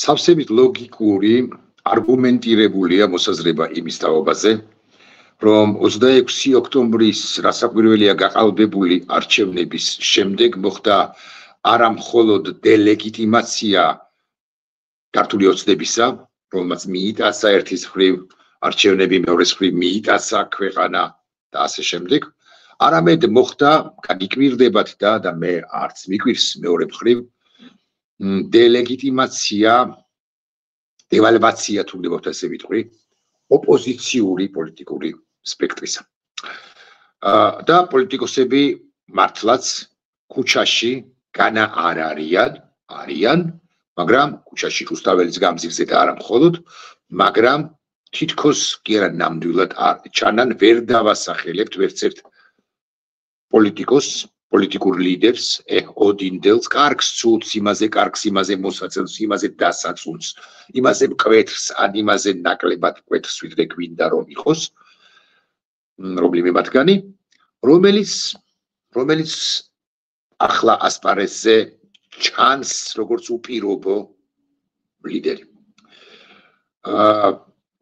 სავსებით ლოგიკური, არგუმენტირებულია მოსაზრება იმის თაობაზე, რომ 26 ოქტომბრის რასაკვირველია გაყალბებული არჩევნების შემდეგ მოხდა არა მხოლოდ დელეგიტიმაცია ქართული ოცნებისა, რომელმაც მიიტაცა ერთის მხრივ არჩევნები, მეორეს მხრივ მიიტაცა ქვეყანა და ასე შემდეგ, არამედ მოხდა გაგიკვირდებათ და მე არც მიკვირს მეორე მხრივ დელეგიტიმაცია, დევალვაცია თუ გდებავთ ასე ვიტყვი, ოპოზიციური პოლიტიკური სპექტრისა. და პოლიტიკოსები მართლაც ქუჩაში განა არ არიან, მაგრამ ქუჩაში რუსთაველის გამზირზე და არა მხოლოდ, მაგრამ თითქოს კი არა ნამდვილად არ ჩანან, ვერ დავასახელებთ ვერცერთ პოლიტიკოსს, პოლიტიკურ ლიდერს, ოდინდელს, კარგს ცუდს, იმაზე მოსაწევს, იმაზე დასაწუნს, იმაზე მკვეთრს, ან იმაზე ნაკლებად მკვეთრს, ვიდრე გვინდა რომ იყოს, რომლიმე მათგანი, რომელიც ახლა ასპარეზზე ჩანს როგორც უპირობო ლიდერი.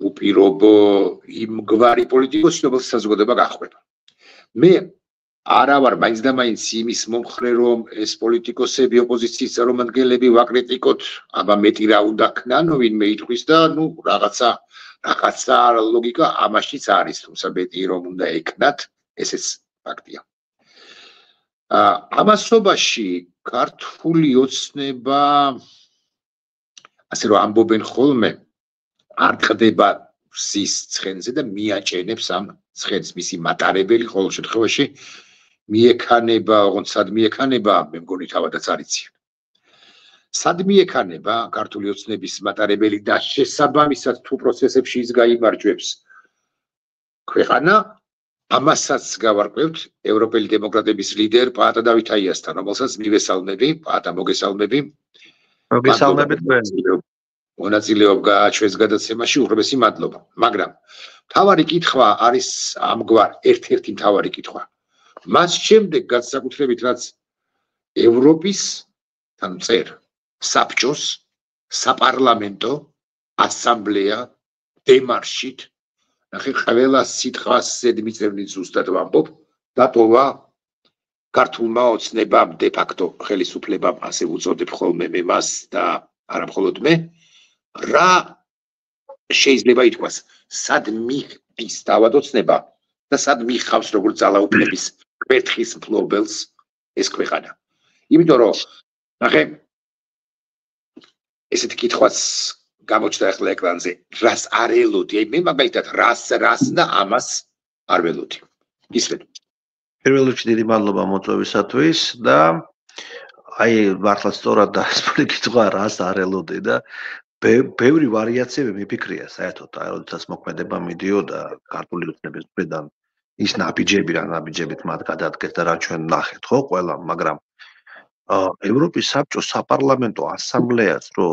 უპირობო იმგვარი პოლიტიკოსი, რომელსაც საზოგადოება გახვდება. მე არა ვარ მაინც და მაინც იმის მომხრე, რომ ეს პოლიტიკოსები, ოპოზიციის წარმომადგენლები ვაკრიტიკოთ, აბა მეტი რა უნდა ქნან, ვინმე იტყვის და რაღაცა ლოგიკა ამაშიც არის, თუმცა მეტი რომ უნდა ეკნათ, ესეც ფაქტია. ამასობაში ქართული ოცნება, ასე რომ ამბობენ ხოლმე, არ ტყდება მზის ცხენზე და მიაჭენებს ამ ცხენს, მისი მატარებელი ყოველ შემთხვევაში მიექანება, ოღონდ სად მიექანება, მე მგონი თავადაც არ იციან. სად მიექანება ქართული ოცნების მატარებელი და შესაბამისად თუ პროცესებში ის გაიმარჯვებს ქვეყანა, ამასაც გავარკვევთ ევროპელი დემოკრატების ლიდერ პაატა დავით აიასთან, რომელსაც მივესალმები, პაატა მოგესალმები. მოგესალმებით თქვენ. მონაწილეობა ჩვენს გადაცემაში უღრმესი მადლობა. მაგრამ მთავარი კითხვა არის ამგვარ, ერთ-ერთი მთავარი კითხვა. მას შემდეგ განსაკუთრებით რაც ევროპის თან წერ საბჭოს, საპარლამენტო ასამბლეა დემარშით, ნახე ყველა სიტყვას ზედმიწევნით ზუსტად ვამბობ, დატოვა ქართულმა ოცნებამ de facto ხელისუფლებამ, ასე უწოდებ ხოლმე მე მას და არა მხოლოდ მე, რა შეიძლება ითქვას, სად მიხდის თავად ოცნება და სად მიხავს როგორც ძალაუფლების კვერთხის მფლობელს ეს ქვეყანა. იმიტომ რომ ნახე ესეთი კითხვაც გამოჩნდა ახლა ეკრანზე, რას არ ელოდი, მე მაგალითად რას და ამას არ ველოდი. ისმენ. პირველ რიგში დიდი მადლობა მოწვევისათვის და აი მართლა სწორად დაასრულე კითხვა, რას არ ელოდი და ბევრი ვარიაციები მიფიქრია საერთოდ, აი როდესაც მოქმედება მიდიოდა ქართული ოცნების მხრიდან ის ნაბიჯებით მათ გადადგეს და რა ჩვენ ნახეთ, ხო, ყველა, მაგრამ ევროპის საბჭოს საპარლამენტო ასამბლეას რო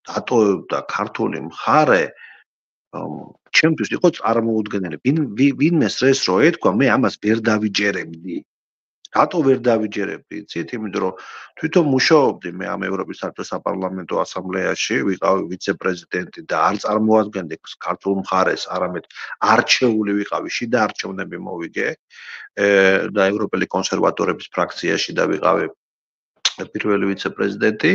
დატოვებდა ქართული მხარე, ჩემთვის იყო წარმოუდგენელი. ვინმეს ეს რო ეთქვა, მე ამას ვერ დავიჯერებდი. რატო ვერ დავიჯერებდი, იცით? იმიტომ რომ თვითონ მუშაობდი მე ამ ევროპის საბჭოს საპარლამენტო ასამბლეაში, ვიყავი ვიცე-პრეზიდენტი და არ წარმოადგენდი ქართულ მხარეს, არამედ არჩეული ვიყავი, შიდა არჩევნები მოვიგე და ევროპელი კონსერვატორების ფრაქციაში და ვიყავი პირველი ვიცე-პრეზიდენტი,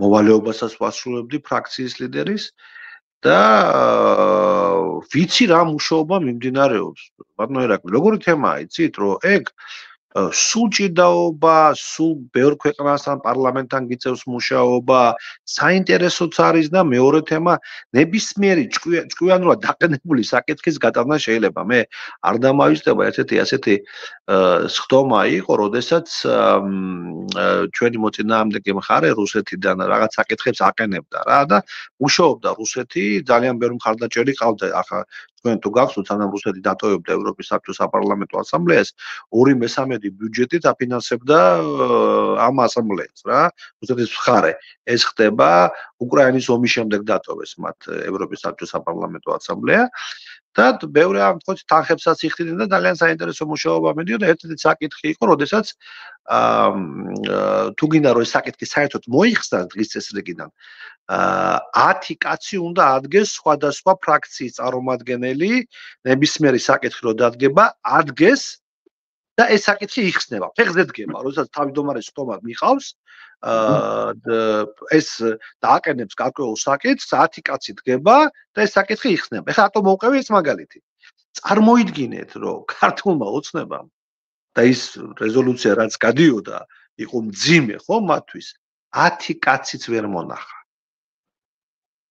მოვალეობასაც ვასრულებდი ფრაქციის ლიდერის და ვიცი რა მუშაობა მიმდინარეობს. ბატონო ერაკლი, როგორი თემაა, იცით, რომ ეგ სულ ჭიდაობა, სულ ბევრ ქვეყნასთან პარლამენტთან გიწევს მუშაობა, საინტერესოც არის და მეორე თემა ნებისმიერი ჭკვიანურად დაყენებული საკითხის გატანა შეიძლება. მე არ დამავიწყდება ესეთი სხდომა იყო, როდესაც ჩვენი მოწინააღმდეგე მხარე რუსეთიდან რაღაც საკითხებს აყენებდა რა და მუშაობდა რუსეთი, ძალიან ბევრი მხარდაჭერი ყავდა. ახლა თქვენ თუ გახსოვთ, სანამ რუსეთი დატოვებდა ევროპის საბჭოს საპარლამენტო ასამბლეას, 2/3 ბიუჯეტით აფინანსებდა ამ ასამბლეას რა, რუსეთის მხარე. ეს ხდება უკრაინის ომის შემდეგ დატოვეს მათ ევროპის საბჭოს საპარლამენტო ასამბლეა და ბევრი ამ თქოს თანხებსაც იხდიდნენ და ძალიან საინტერესო მუშაობა მიდიოდა. ერთ-ერთი საკითხი იყო, როდესაც თუ გინდა რომ ეს საკითხი საერთოდ მოიხსნას დღის წესრიგიდან 10 კაცი უნდა ადგეს სხვადასხვა ფრაქციის წარმომადგენელი ნებისმიერი საკითხი რო დადგება ადგეს და ეს საკითხი იხსნება ფეხზე დგება როდესაც თავმჯდომარის ხტომა მიყავს ეს დააკენებს გარკვეულ საკითხს 10 კაცი დგება და ეს საკითხი იხსნება ეხლა რატომ მოვყევი ეს მაგალითი წარმოიდგინეთ რომ ქართულმა ოცნებამ და ის რეზოლუცია რაც გადიოდა იყო მძიმე ხო მათთვის 10 კაციც ვერ მონახა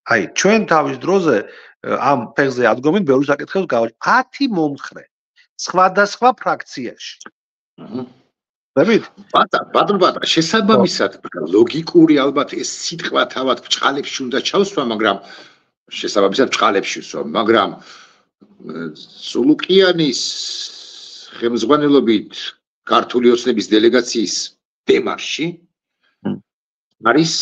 აი ჩვენ თავის დროზე ამ ფეხზე ადგომით ბევრი საკითხებს გავაჩერეთ 10 მომხრე სხვადასხვა ფრაქციაში ვებით ბატონო შესაბამისად ლოგიკური ალბათ ეს სიტყვა თავად ბჭყალებში უნდა ჩავსვა მაგრამ შესაბამისად ბჭყალებში ვსვა მაგრამ სულუკიანის ხელმძღვანელობით ქართული ოცნების დელეგაციის დემარში არის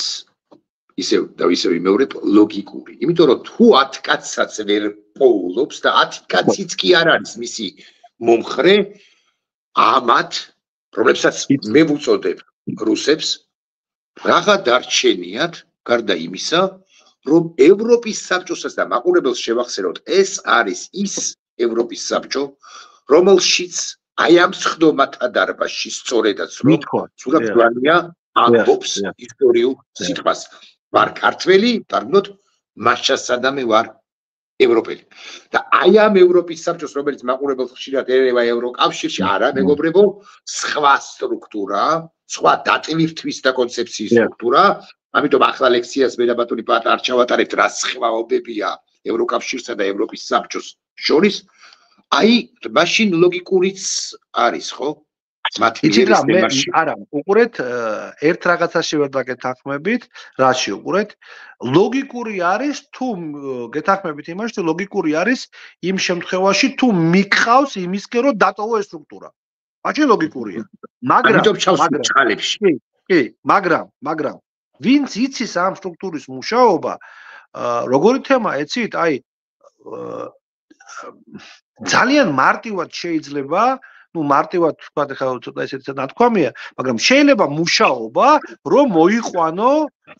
ისევ იმეორებ ლოგიკური. იმიტომ რომ თუ 10 კაცსაც ვერ პოულობს და 10 კაციც კი არ არის მისი მომხრე, ამათ რომლებსაც მე ვუწოდებ რუსებს, რაღა დარჩენიათ გარდა იმისა, რომ ევროპის საბჭოსაც და მაყურებელს შევახსენოთ, ეს არის ის ევროპის საბჭო, რომელშიც აი ამ სხდომათა დარბაზში სწორედაც რომ სულაგძვანია ამბობს ისტორიულ სიტყვას. ვარ ქართველი, დაგმოთ, მასშა სადამე ვარ ევროპელი. და აი ამ ევროპის საბჭოს, რომელიც მაყურებელს ხშირად ერევა ევროკავშირში, არა, მეგობრებო, სხვა სტრუქტურა, სხვა დატვირთვის და კონცეფციის სტრუქტურა, ამიტომ ახლა ლექციას მე და ბატონი პატა არ ჩავატარებთ, რა სხვაობებია ევროკავშირსა და ევროპის საბჭოს შორის. აი, მაშინ ლოგიკურიც არის, ხო? იცით რა მე არა უყურეთ ერთ რაღაცაში ვერ დაგეთანხმებით რაში უყურეთ ლოგიკური არის თუ გეთანხმებით იმაში თუ ლოგიკური არის იმ შემთხვევაში თუ მიყავს იმისკენ რომ დატოვო ეს სტრუქტურა მაშინ ლოგიკურია მაგრამ ვინც იცის ამ სტრუქტურის მუშაობა როგორი თემა ეცით აი ძალიან მარტივად შეიძლება ну მარტივად თქვა ხა ცოტა ესეც ნათქვამია მაგრამ შეიძლება მუშაობა რომ მოიყვანო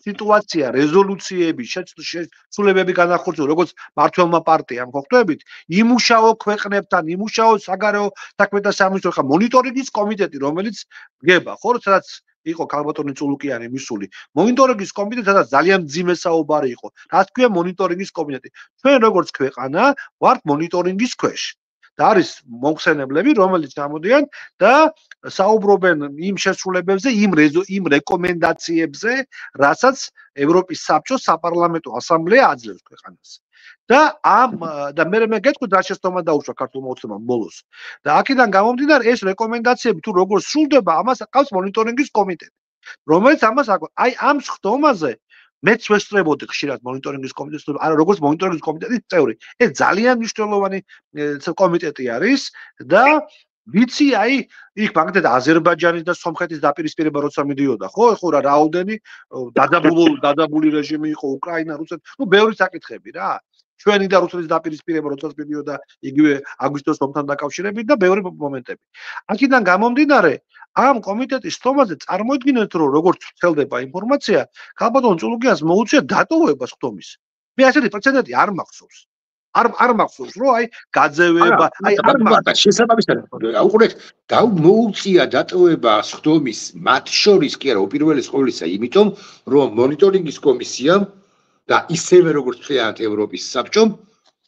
სიტუაცია რეზოლუციები შეცვლებები განახორციელოს როგორც მართლმა პარტიამ ხოხტებით იმუშაო ქვეყნებთან იმუშაო საგარეო საქმეთა სამინისტრო ხა მონიტორინგის კომიტეტი რომელიც დგება ხო სადაც იყო ქალბატონი წულუკიანი მისული მონიტორინგის კომიტეტი სადაც ძალიან მძიმე საუბარი იყო რა თქვია მონიტორინგის კომიტეტი ჩვენ როგორც ქვეყანა ვართ მონიტორინგის ქვეშ და არის მოხსენებლები, რომელიც გამოდიან და საუბრობენ იმ შესრულებებზე, იმ რეკომენდაციებზე, რასაც ევროპის საბჭოს საპარლამენტო ასამბლეა აძლევს ქვეყანას. და მე გეტყვით რა შეცდომა დაუშვა ქართულმა ოცნებამ ბოლოს. და აქედან გამომდინარე ეს რეკომენდაციები თუ როგორ სრულდება, ამას აკავს მონიტორინგის კომიტეტი, რომელიც ამას აკავს. აი ამ სხდომაზე მეც ვესწრებოდი ხშირად მონიტორინგის კომიტეტს, არა როგორც მონიტორინგის კომიტეტის წევრი. ეს ძალიან მნიშვნელოვანი კომიტეტი არის და ვიცი აი იქ მაგდეთ აზერბაიჯანის და სომხეთის დაპირისპირება როცა მიდიოდა, ხო? ეხლა რა რაოდენი დადაბული რეჟიმი იყო უკრაინა, რუსეთი, ნუ ბევრი საკითხები რა. ჩვენი და რუსეთის დაპირისპირება როცა მიდიოდა იგივე აგვისტოს ომთან დაკავშირებით და ბევრი მომენტები. აქედან გამომდინარე ამ კომიტეტის ხტომაზე წარმოიდგინეთ რომ როგორც ვრცელდება ინფორმაცია, ქალბატონ წულუკიანს მოუწია დატოვება ხტომის. მე ასეთი პრეცედენტი არ მახსოვს. არ მახსოვს რომ აი გაძევება, აი არ მახსოვს. შესაბამისად, უყურეთ, მოუწია დატოვება ხტომის მათ შორის კი არა, უპირველეს ყოვლისა, იმიტომ რომ მონიტორინგის კომისიამ და ისევე როგორც მთლიანად ევროპის საბჭომ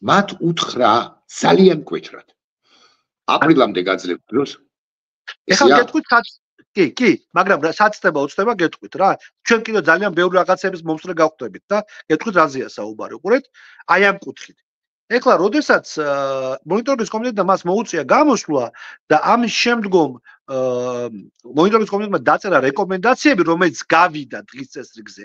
მათ უთხრა ძალიან მკვეთრად. აპრილამდე გაძლევთ დროს ეხლა გეტყვით კი, მაგრამ საცდება უცდება გეტყვით რა. ჩვენ კიდევ ძალიან ბევრი რაღაცების მომსწრე გავხდებით და გეტყვით რაზეა საუბარი. უყურეთ, აი ამ კუთხით. ეხლა როდესაც მონიტორინგის კომიტეტმა მას მოუწია გამოსვლა და ამის შემდგომ მონიტორინგის კომიტეტმა დაწერა რეკომენდაციები, რომელიც გავიდა დღის წესრიგზე.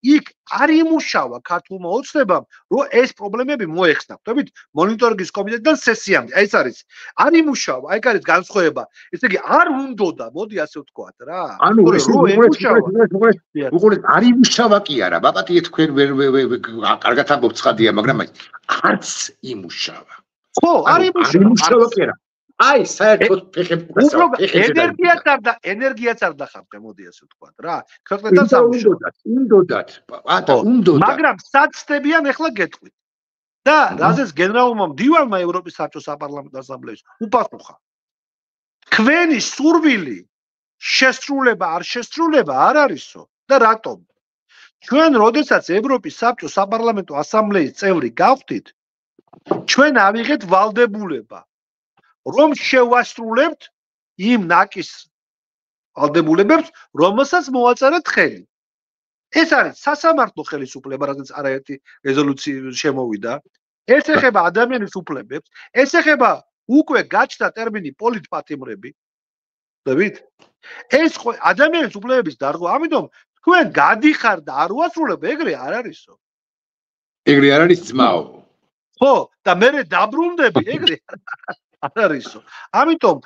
იქ არ იმუშავა ქართულმა ოცნებამ, რომ ეს პრობლემები მოეხსნა. ხვდებით, მონიტორინგის კომიტეტიდან სესიამდე. აი ეს არის. არ იმუშავა, აი ეს არის განსხვავება. ესე იგი არ უნდოდა, მოდი ასე ვთქვათ რა. ანუ უყურეთ, არ იმუშავა კი არა. ბაბატიე თქვენ კარგად ამბობთ ცხადია, მაგრამ არც იმუშავა. ხო, არ იმუშავა კი არა. აი, საერთოდ ენერგიაც არ დახარჯა, მოდი ასე ვთქვათ რა. ქვეყნებთან სამუშაო. უნდათ. მაგრამ საცდებიან ახლა გეტყვით. და რაზეც გენერალურმა მდივანმა ევროპის საბჭოს საპარლამენტო ასამბლეის უპასუხა. თქვენი სურვილი შესრულება არ შესრულება არ არისო და რატომ? ჩვენ როდესაც ევროპის საბჭოს საპარლამენტო ასამბლეის წევრი გავხდით, ჩვენ ავიღეთ ვალდებულება, რომ შევასრულებთ იმ ნაკის ვალდებულებებს, რომელსაც მოაწერეთ ხელი. ეს არის სასამართლო ხელისუფლება, რაც არაერთი რეზოლუცია შემოვიდა. ეს ეხება ადამიანის უფლებებს, ეს ეხება უკვე გაჩნდა ტერმინი პოლიტპატიმრები. ხდებით? ეს ადამიანის უფლებების დარღვევა, ამიტომ თქვენ გადიხარ და არ უასრულებ, ეგრე არ არისო. ეგრე არ არის ძმაო. ხო, და მე დაბრუნდები, ეგრე არ არისო. ამიტომ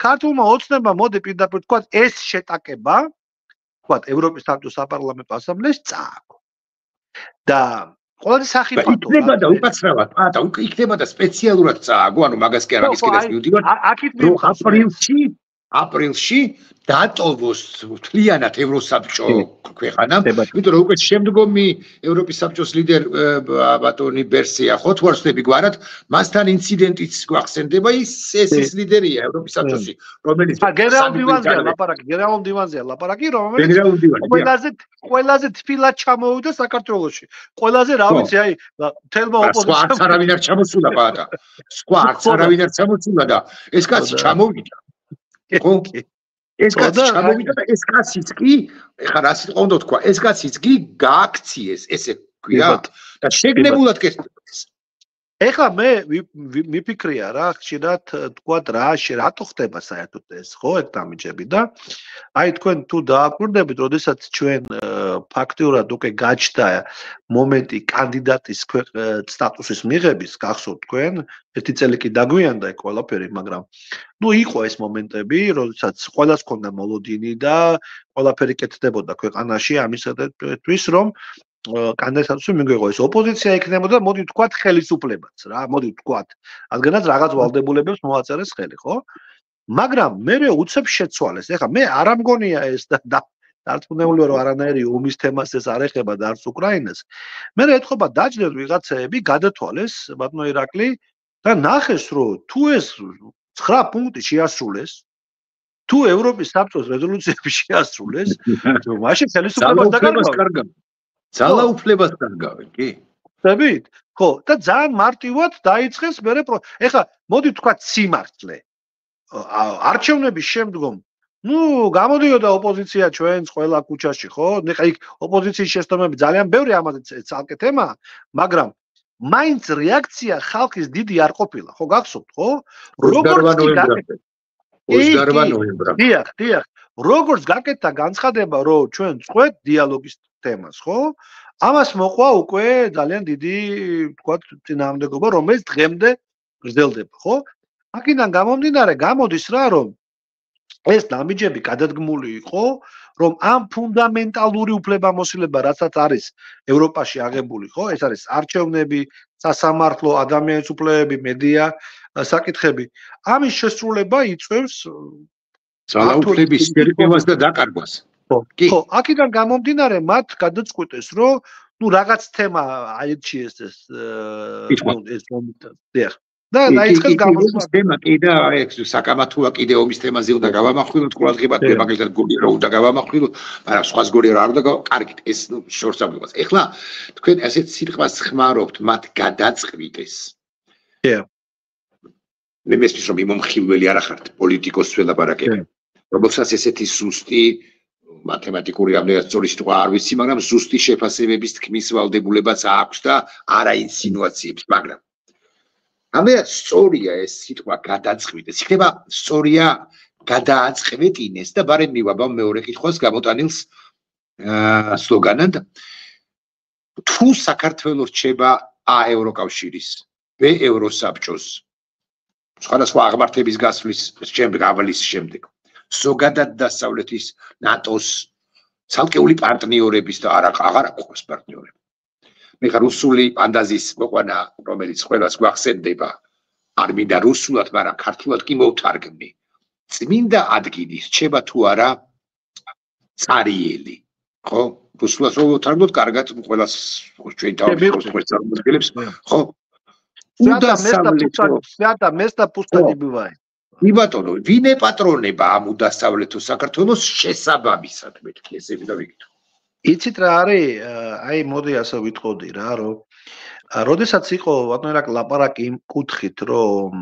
ქართულმა ოცნებამ მოდი პირდაპირ თქვა ეს შეტაკება ვთქვათ, ევროპის საბჭოს საპარლამენტო ასამბლეის წააგო. და ყველაზე სახიფათო იქნება და უკაცრავად, იქნება და სპეციალურად წააგო, ანუ მაგას კი არ არის კიდეც მივდივარ. აპრილში დატოვოს მთლიანად ევროსაბჭო ქვეყანამ, იმიტომ რომ უკვე შემდგომი ევროპის საბჭოს ლიდერ ბატონი ბერსია ხო თუ არ ვსწრები გვარად, მასთან ინციდენტიც გვახსენდება, ის ლიდერია ევროპის საბჭოსი, რომელიც გენერალურ მდივანზეა ლაპარაკი, რომელიც ყველაზე თბილად ჩამოვიდა საქართველოში. ყველაზე რა ვიცი, აი, თელმა ოპოზიციამ არც არავინ არ ჩამოსულა პატა. სხვა არც არავინ არ ჩამოსულა და ეს კაცი ჩამოვიდა. ხო? ეს კაცი ჩამოვიდა და ეს კაციც კი, ეხლა რა სიტყვა უნდა თქვა, ეს კაციც კი გააქციეს, ესე ქვია და შეგნებულად კეთდეს. ეხლა მე მიფიქრია რა, ხშირად თქვა რატო ხდება საერთოდ ეს, ხო, ეგ დამიჯები და აი თქვენ თუ დააკვირდებით, როდესაც ჩვენ ფაქტიურად უკვე გაჩნდა მომენტი კანდიდატის სტატუსის მიღების, გახსოვთ თქვენ, ერთი წელი კი დაგვიანდა ეგ ყველაფერი, მაგრამ ნუ იყო ეს მომენტები, როდესაც ყველას ჰქონდა მოლოდინი და ყველაფერი კეთდებოდა ქვეყანაში ამისათვის, რომ კანდიდატს მიგვეღო ეს ოპოზიცია იქნებოდა, მოდი ვთქვათ ხელისუფლებაც რა, მოდი ვთქვათ, რადგანაც რაღაც ვალდებულებებს მოაწერეს ხელი, ხო? მაგრამ მე უცებ შეცვალეს. ეხლა მე არ ამგონია ეს და დარწმუნებული ვარ, რომ არანაირი ომის თემას ეს არ ეხება და არც უკრაინას. მე ეთქობა დაჯდეთ ვიღაცები, გადათვალეს ბატონო ირაკლი და ნახეს, რომ თუ ეს 9 პუნქტი შეასრულეს, თუ ევროპის საბჭოს რეზოლუციები შეასრულეს, მაშინ ხელისუფლებას დაკარგავენ. ძალაუფლებას დარგავენ, კი? ხდებით? ხო, და ძალიან მარტივად დაიწყეს მე ეხლა მოდი ვთქვათ სიმართლე. არჩევნების შემდგომ ნუ გამოდიოდა ოპოზიცია ჩვენს ყველა ქუჩაში, ხო? ეხლა იქ ოპოზიციის შეცდომები ძალიან ბევრი ამაზე ცალკე თემაა, მაგრამ მაინც რეაქცია ხალხის დიდი არ ყოფილა, ხო გახსოვთ, ხო? როგორც გაკეთდა განცხადება, რომ ჩვენ წყვეთ დიალოგის თემას, ხო? ამას მოყვა უკვე ძალიან დიდი, ვთქვათ, წინააღმდეგობა, რომელიც დღემდე გრძელდება, ხო? აქედან გამომდინარე, გამოდის რა, რომ ეს დამიჯები გადადგმული იყო, რომ ამ ფუნდამენტალური უფლებამოსილება, რასაც არის ევროპაში აღებული, ხო? ეს არის არჩევნები, სასამართლო, ადამიანის უფლებები, მედია საკითხები. ამის შესრულება იწვევს ძალაუფლების შერიფებას და დაკარგვას. ხო, აქედან გამომდინარე, მათ გადაწყვიტეს, რომ ნუ რაღაც თემა აირჩიეს ეს და დაიწყეს გამოსვლა. თემა კიდე ეს საკამათოა კიდე ომის თემაზე უნდა გავამახვილოთ, ყურადღებად მაგალითად გული რო უნდა გავამახვილოთ, მაგრამ სხვა გული რა არ უნდა კარგით, ეს შორს ამბობს. ეხლა თქვენ ასეთ სიტყვას ხმარობთ, მათ გადაწყვიტეს. მე მესმის რომ იმომხილველი არ ახართ, პოლიტიკოს ველაპარაკები. რომელსაც ესეთი ზუსტი მათემატიკური ამდენად სწორი სიტყვა არ ვიცი, მაგრამ ზუსტი შეფასებების თქმის ვალდებულებაც აქვს და არა ინსინუაციებს, მაგრამ ამდენად სწორია ეს სიტყვა გადაწყვიტეს. იქნება სწორია გადააწყვეტინეს და ბარემ მივაბავ მეორე კითხვას გამოტანილს სლოგანად. თუ საქართველოს რჩება ა ევროკავშირის, ბ ევროსაბჭოს, სხვადასხვა აღმართების გასვლის გავლის შემდეგ. ზოგადად დასავლეთის ნატოს ცალკეული პარტნიორების და აღარ აქვს პარტნიორები. მე ხარ რუსული პანდაზის მოყვანა, რომელიც ყველას გვახსენდება, არ მინდა რუსულად, მაგრამ ქართულად კი მოვთარგმნი. წმინდა ადგილი რჩება თუ არა цариელი, ხო? რუსულად რომ ვთარგმნოთ, კარგად ყველას ჩვენ თავის ხო? Свято место пусто не бывает. კი ბატონო, ვინ ეპატრონება ამ უდასწავლეთო საქართველოს შესაბამისად, მეთქი ესე და ვიკითხო. იცით რა არის? აი მოდი ასე ვიტყოდი რა, რომ როდესაც იყო ბატონო ლაპარაკი იმ კუთხით, რომ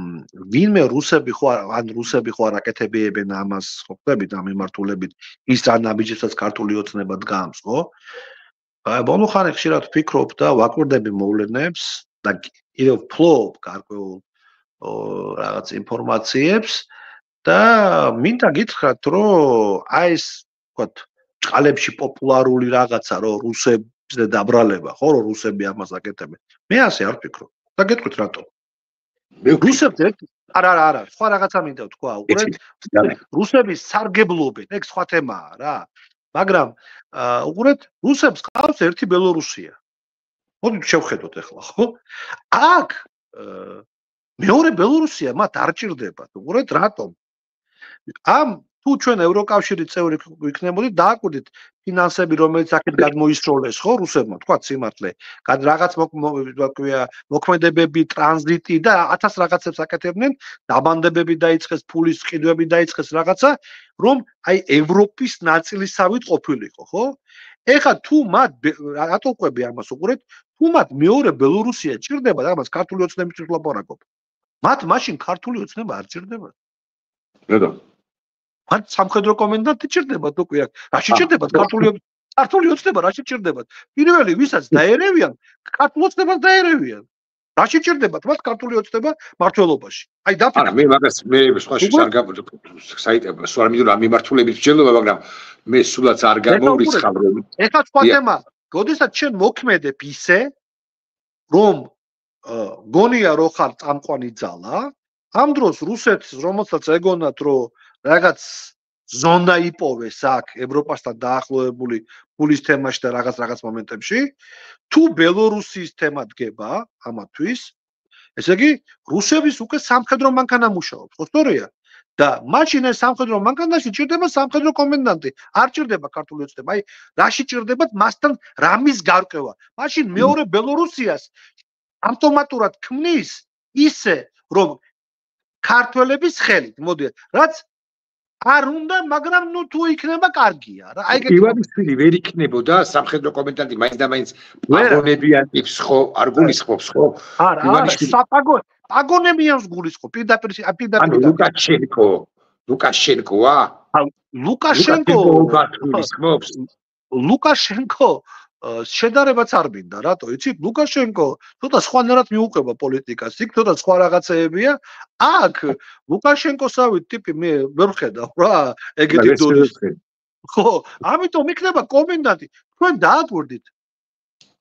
ვინმე რუსები ხო ან რუსები ხო არაკეთებიებენ ამას, ხო ხდებით ამ მიმართულებით, ის რა ნაბიჯებსაც ქართული ოცნება დგამს, ხო? ბოლო ხანი ხშირად ვფიქრობ და ვაკვირდები მოვლენებს და კიდევ ვფლობ გარკვეულ რაღაც ინფორმაციებს და მინდა გითხრათ, რომ აი ეს ვთქვათ წყალებში პოპულარული რაღაცა, რომ რუსებზე დაბრალება, ხო, რომ რუსები ამას აკეთებენ. მე ასე არ ვფიქრობ. და გეტყვით რატომ? რუსებზე არა, სხვა რაღაცა მინდა ვთქვა, უყურეთ, რუსების სარგებლობენ, ეგ სხვა თემაა რა. მაგრამ უყურეთ, რუსებს ყავს ერთი ბელორუსია. მოდით შევხედოთ ახლა, ხო? აქ მეორე ბელორუსია მათ არ ჭირდებათ. უყურეთ, რატომ? ამ თუ ჩვენ ევროკავშირის წევრი ვიქნებოდით, დააკვირდით ფინანსები, რომელიც აქეთ გადმოისროლეს, ხო, რუსებმა, თქვა სიმართლე, რაღაც მოქმედებები, ტრანზიტი და 1000 რაღაცებს აკეთებდნენ, დაბანდებები დაიწყეს, ფულის ყიდვები დაიწყეს რაღაცა, რომ აი ევროპის ნაწილისავით ყოფილიყო, ხო? ეხლა თუ მათ რატო ყვები ამას უყურეთ, თუ მათ მეორე ბელორუსია ჭირდება, ამას ქართული ოცნებისთვის ვლაპარაკობ. მათ მაშინ ქართული ოცნება არ ჭირდება. რატომ? მათ სამხედრო კომენდანტი ჭირდებათ უკვე აქ. რაში ჭირდებათ ქართული ოცნება, რაში ჭირდებათ? პირველი ვისაც დაერევიან, ქართული ოცნებას დაერევიან. რაში ჭირდებათ მათ ქართული ოცნება მართლობაში? აი დაფიქრე. არა, მე მაგას მე სხვა შეს არ საიტებმა, სულ არ მინდა ამ მიმართულებით ვჯელობა, მაგრამ მე სულაც არ გამორიცხავ რომ ეხლა სხვა თემა. როდესაც ჩვენ მოქმედებ ისე, რომ გონია რო ხარ წამყვანი ძალა, ამ დროს რუსეთს რომელსაც ეგონათ რომ რაღაც ზონდა იპოვეს აქ ევროპასთან დაახლოებული ფულის თემაში და რაღაც მომენტებში, თუ ბელორუსიის თემა დგება ამათვის, ესე იგი რუსების უკვე სამხედრო მანქანა მუშაობს, ხო სწორია? და მაშინ ეს სამხედრო მანქანაში ჭირდება სამხედრო კომენდანტი, არ ჭირდება ქართული ოცნება. აი, რაში ჭირდებათ მასთან რამის გარკვევა. მაშინ მეორე ბელორუსიას ავტომატურად ქმნის ისე, რომ ქართველების ხელით, მოდი, რაც არ უნდა, მაგრამ ნუ თუ იქნება კარგია რა. აი ივანიშვილი ვერ იქნებოდა სამხედრო კომენდანტი, მაინც და მაინც პაგონებიანებს ხო, არ გულისხმობს ხო? არა, პაგონებიანს გულისხმობ, პირდაპირ. ანუ ლუკაშენკოა? ლუკაშენკო შედარებაც არ მინდა, რატო იცით? ლუკაშენკო ცოტა სხვანაირად მიუყვება პოლიტიკას, იქ ცოტა სხვა რაღაცეებია. აქ ლუკაშენკოსავით ტიპი მე ვერ ვხედავ რა, ეგეთი დონის. ხო, ამიტომ იქნება კომენდანტი. თქვენ დააკვირდით.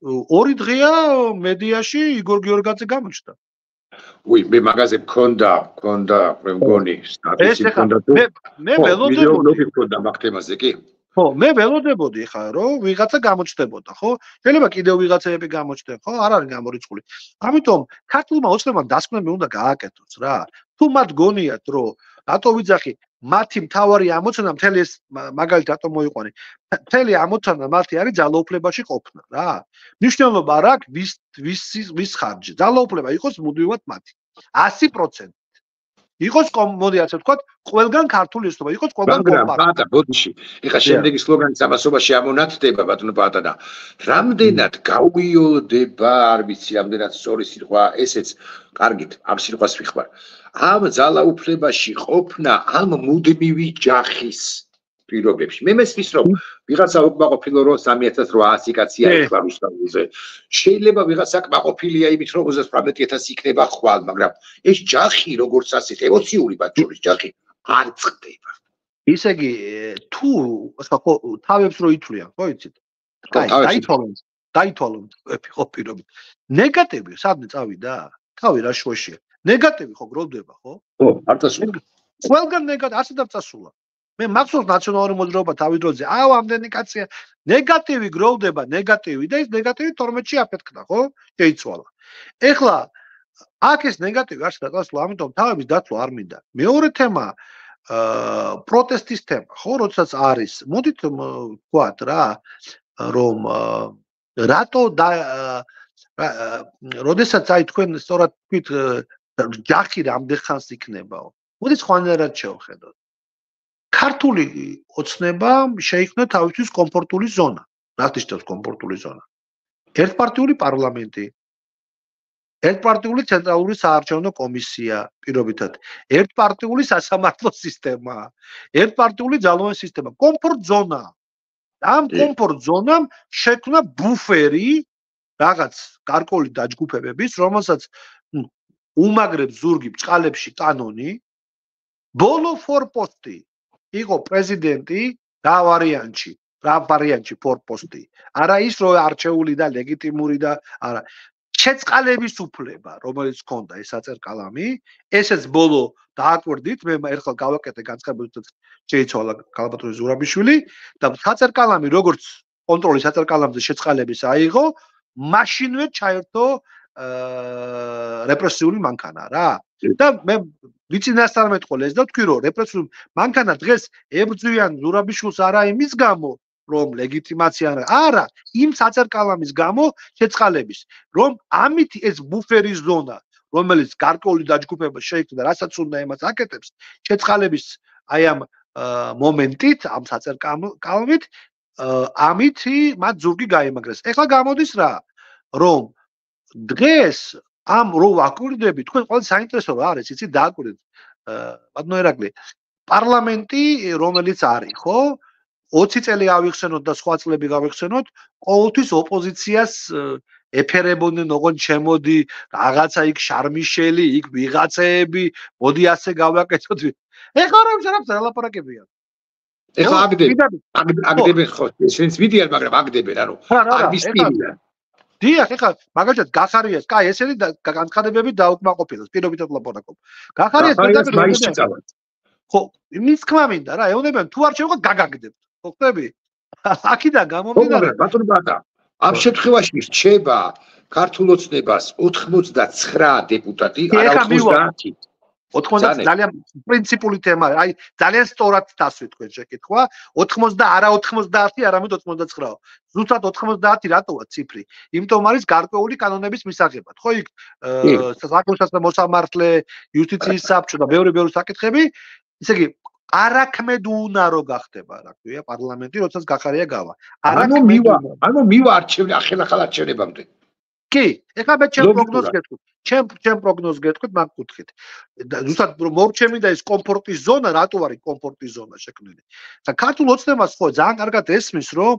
2 დღეა მედიაში იგორ გიორგაძე გამოჩნდა. მე მაგაზე მქონდა, მე მგონი, სტატუსი მქონდა თუ მე ველოდებოდი მქონდა მაგ თემაზე კი? ხო, მე ველოდებოდი ხა, რომ ვიღაცა გამოჩნდებოდა, ხო? შეიძლება კიდევ ვიღაცაები გამოჩნდნენ, ხო? არ არის გამორიცხული. ამიტომ ქართულმა ოცნებამ დასკვნები უნდა გააკეთოს რა. თუ მათ გონიათ, რომ რატო ვიძახი, მათი მთავარი ამოცანა მთელი ეს მაგალითად რატო მოიყვანე? მთელი ამოცანა მათი არის ძალაუფლებაში ყოფნა რა. მნიშვნელობა არ აქვს ვის ხარჯი. ძალაუფლება იყოს მუდმივად მათი. 100%. იყოს მოდი ასე ვთქვათ, ყველგან ქართული ოცნება, იყოს ყველგან კომპაქტი. მაგრამ ბატა, ბოდიში, ეხლა შემდეგი სლოგანი სამასობაში ამონათდება ბატონო ბატანა. რამდენად გაუიოლდება, არ ვიცი, რამდენად სწორი სიტყვა, ესეც კარგით, ამ სიტყვას ვიხმარ. ამ ძალაუფლებაში ყოფნა ამ მუდმივი ჯახის პირობებში. მე მესმის რომ ვიღაცა უკმაყოფილო რომ 3800 კაცია ეხლა რუსთავზე. შეიძლება ვიღაცა კმაყოფილია იმით რომ 38000 იქნება ხვალ, მაგრამ ეს ჯახი როგორც ასეთ ემოციური ბაჭურის ჯახი არ წყდება. ისე იგი თუ ხო თავებს რო ითვლიან, ხო იცით? დაითვალონ ხო პირობით. ნეგატივი სადმე წავიდა? თავი რა შუაშია. ნეგატივი ხო გროვდება, ხო? ხო, არ წასულა. ყველგან ნეგატივი, ასე და წასულა. მე მახსოვს ნაციონალური მოძრაობა თავის დროზე, ამდენი კაცია, ნეგატივი გროვდება, ნეგატივი და ეს ნეგატივი 12-ში აფეთქდა, ხო? შეიცვალა. ეხლა აქ ეს ნეგატივი არის დაწესებულა, ამიტომ თავების დაცვა არ მინდა. მეორე თემა პროტესტის თემა, ხო, როდესაც არის, მოდით ვთქვათ რა, რომ რატო როდესაც აი თქვენ სწორად თქვით ჯახი რამდენ ხანს იქნებაო. მოდით სხვანაირად შევხედოთ. ქართული ოცნება შეიქმნა თავისთვის კომფორტული ზონა. რა ნიშნავს კომფორტული ზონა? ერთპარტიული პარლამენტი, ერთპარტიული ცენტრალური საარჩევნო კომისია, პირობითად, ერთპარტიული სასამართლო სისტემა, ერთპარტიული ძალოვანი სისტემა, კომფორტ ზონა. ამ კომფორტ ზონამ შექმნა ბუფერი რაღაც გარკვეული დაჯგუფებების, რომელსაც უმაგრებს ზურგი ბჭყალებში კანონი, ბოლო ფორპოსტი იყო პრეზიდენტი რა ვარიანტში ფორპოსტი. არა ის რო არჩეული და ლეგიტიმური და არა შეწყალების უფლება, რომელიც ჰქონდა ეს საწერ-კალამი, ესეც ბოლო დააკვირდით, მე ერთხელ გავაკეთე განცხადებით, შეიცვალა ქალბატონი ზურაბიშვილი და საწერ-კალამი როგორც კონტროლის საწერ-კალამზე შეწყალების აიღო, მაშინვე ჩაერთო რეპრესიული მანქანა რა. და მე ვიცინასთან მეტყოლეს და თქვი რომ რეპრესიული მანქანა დღეს ებრძვიან ზურაბიშვილს არა იმის გამო რომ ლეგიტიმაცია არა იმ საწერ-კალამის გამო შეწყალების რომ ამით ეს ბუფერის ზონა რომელიც გარკვეული დაჯგუფება შეიქმნა რასაც უნდა იმას აკეთებს შეწყალების აი ამ მომენტით ამ საწერ-კალამით ამით მათ ზურგი გაიმაგრეს. ეხლა გამოდის რა რომ დღეს ამ რო ვაკვირდები, თქვენ ყველა საინტერესო რა არის, იცი დააკვირდეთ. ბატონო ერაკლი, პარლამენტი რომელიც არის, ხო? 20 წელი ავიხსენოთ და სხვა წლები გავიხსენოთ, ყოველთვის ოპოზიციას ეფერებოდნენ, ოღონდ შემოდი, რაღაცა იქ შარმიშელი, იქ ვიღაცეები, მოდი ასე გავაკეთოთ. ეხლა რომ შარაფს ალაპარაკებია. ეხლა აგდებენ ხო, ესენც ვიდიან, მაგრამ აგდებენ, ანუ არ მისწირია. დიახ, ეხლა მაგალითად გახარიას, კაი, ესენი განცხადებები დაუკმაყოფილოს, პირობითად ლაპარაკობ. გახარიას მაინც წავად. ხო, იმის თქმა მინდა რა, ეუბნებიან თუ არ შევყო გაგაგდებთ. ხო ხტები? აქედან გამომდინარე, ბატონო ბატა, ამ შემთხვევაში რჩება ქართულ ოცნებას 89 დეპუტატი, არა 90. 90 ძალიან პრინციპული თემაა. აი ძალიან სწორად დასვით თქვენ შეკითხვა. 80 არა 90, არამედ 89-ო. ზუსტად 90 რატოა ციფრი? იმიტომ არის გარკვეული კანონების მისაღებად. ხო იქ საკუთრებათა მოსამართლე, იუსტიციის საბჭო და ბევრი საკითხები, ისე იგი არაქმედ უნარო გახდება, რა ქვია, პარლამენტი, როდესაც გახარია გავა. ანუ მივა არჩევნე ახალ არჩევნებამდე. კი, ეხლა მე ჩემ პროგნოზს გეტყვით. ჩემ პროგნოზს გეტყვით, მაგ კუთხით. ზუსტად მორჩემი და ეს კომფორტის ზონა, რატო არის კომფორტის ზონა შექმნილი? და ქართულ ოცნებას ხო ძალიან კარგად ესმის, რომ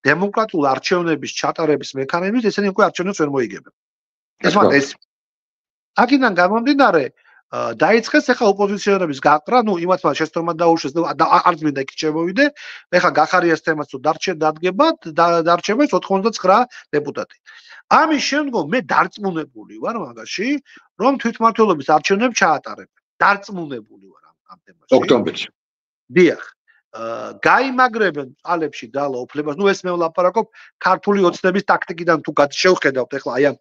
დემოკრატიულ არჩევნების ჩატარების მექანიზმით ესენი უკვე არჩევნებს ვერ მოიგებენ. ეს მათ ეს. აქედან გამომდინარე, დაიწყეს ეხლა ოპოზიციონერების გაყრა, ნუ იმათმა შეცდომა დაუშვეს და არც მინდა იქ შემოვიდე. ეხლა გახარიას თემას თუ დარჩება 99 დეპუტატი. ამის შემდგომ მე დარწმუნებული ვარ მაგაში, რომ თვითმმართველობის არჩევნებს ჩაატარებენ. დარწმუნებული ვარ ამ თემაში. ოქტომბერში. დიახ. გაიმაგრებენ წალებში დალა უფლებას. ნუ ეს მე ვლაპარაკობ ქართული ოცნების ტაქტიკიდან თუ შევხედავთ ეხლა აი ამ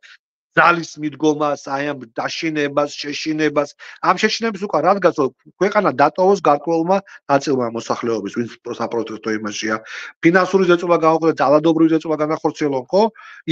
ძალის მიდგომას, აი ამ დაშინებას, შეშინებას, ამ შეშინების უკან რადგან ქვეყანა დატოვოს გარკვეულმა ნაწილმა მოსახლეობის, ვინც საპროტესტო იმაშია, ფინანსური ზეწოლა გაუყენოთ, ძალადობრივი ზეწოლა განახორციელონ, ხო?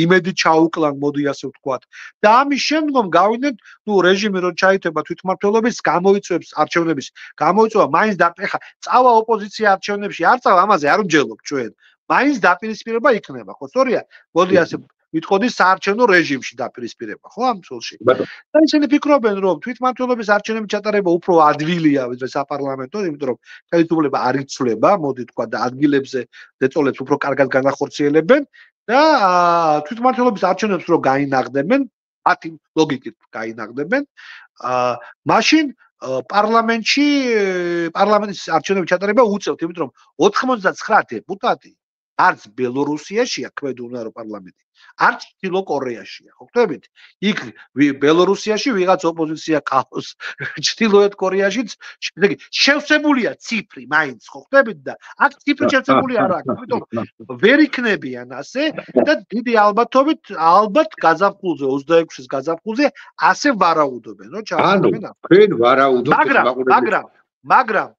იმედი ჩაუკლან, მოდი ასე ვთქვათ. და ამის შემდგომ გავიდნენ, ნუ რეჟიმი რო ჩაითება თვითმმართველობის, გამოიწვევს არჩევნების, გამოიწვევა მაინც და ეხა წავა ოპოზიცია არჩევნებში, არ წავა ამაზე არ ვჯელობ ჩვენ. მაინც დაპირისპირება იქნება, ხო, სწორია? მოდი ასე ვიტყოდი საარჩევნო რეჟიმში დაპირისპირება, ხო, ამ წელში. და ისინი ფიქრობენ, რომ თვითმმართველობის არჩევნების ჩატარება უფრო ადვილია, ვიდრე საპარლამენტო, იმიტომ რომ ხელისუფლება არ იცვლება, მოდი თქვა და ადგილებზე ზეწოლებს უფრო კარგად განახორციელებენ და თვითმმართველობის არჩევნებს რო გაინაღდებენ, მათი ლოგიკით გაინაღდებენ, მაშინ პარლამენტის არჩევნების ჩატარება უწევთ, იმიტომ რომ 89 დეპუტატი არც ბელორუსიაშია ქვედუნარო პარლამენტი, არც ჩრდილო კორეაშია, ხო ხტებით? იქ ბელორუსიაში ვიღაც ოპოზიცია ყავს, ჩრდილოეთ კორეაშიც, შედეგი შევსებულია ციფრი, მაინც, ხო ხტებით და აქ ციფრი შევსებული არ აქვს, ამიტომ ვერ იქნებიან ასე და დიდი ალბათობით ალბათ გაზაფხულზე 26-ის გაზაფხულზე ასე ვარაუდობენ, რომ ჩაასრულებენ. თქვენ ვარაუდობთ, მაგრამ